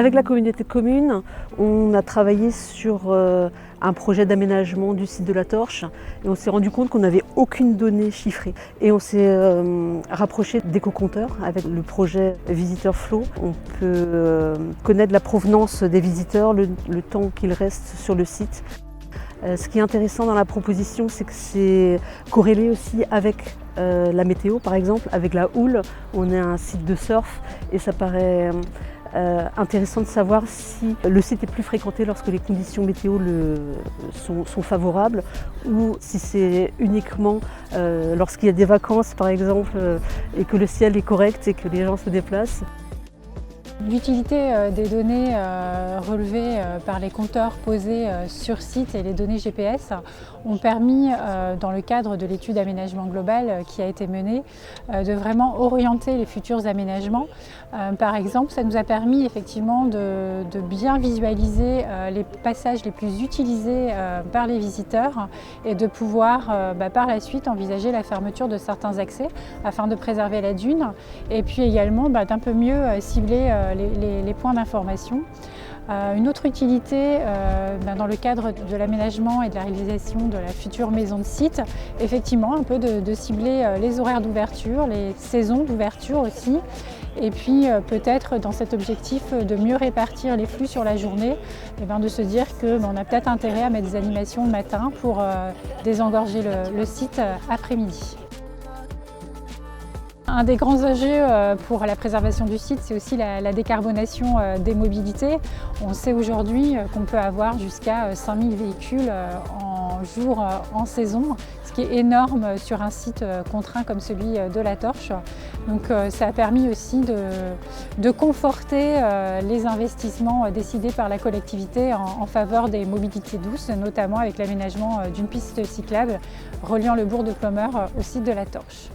Avec la communauté de communes, on a travaillé sur un projet d'aménagement du site de la Torche et on s'est rendu compte qu'on n'avait aucune donnée chiffrée. Et on s'est rapproché d'éco-compteurs avec le projet Visiteur Flow. On peut connaître la provenance des visiteurs, le temps qu'ils restent sur le site. Ce qui est intéressant dans la proposition, c'est que c'est corrélé aussi avec la météo, par exemple, avec la houle. On est un site de surf et ça paraît intéressant de savoir si le site est plus fréquenté lorsque les conditions météo sont favorables ou si c'est uniquement lorsqu'il y a des vacances, par exemple, et que le ciel est correct et que les gens se déplacent. L'utilité des données relevées par les compteurs posés sur site et les données GPS ont permis, dans le cadre de l'étude aménagement global qui a été menée, de vraiment orienter les futurs aménagements. Par exemple, ça nous a permis effectivement de bien visualiser les passages les plus utilisés par les visiteurs et de pouvoir par la suite envisager la fermeture de certains accès afin de préserver la dune et puis également d'un peu mieux cibler les points d'information. Une autre utilité dans le cadre de l'aménagement et de la réalisation de la future maison de site, effectivement un peu de cibler les horaires d'ouverture, les saisons d'ouverture aussi, et puis peut-être dans cet objectif de mieux répartir les flux sur la journée, de se dire qu'on a peut-être intérêt à mettre des animations le matin pour désengorger le site après-midi. Un des grands enjeux pour la préservation du site, c'est aussi la décarbonation des mobilités. On sait aujourd'hui qu'on peut avoir jusqu'à 5000 véhicules en jour en saison, ce qui est énorme sur un site contraint comme celui de la Torche. Donc ça a permis aussi de conforter les investissements décidés par la collectivité en faveur des mobilités douces, notamment avec l'aménagement d'une piste cyclable reliant le bourg de Plomeur au site de la Torche.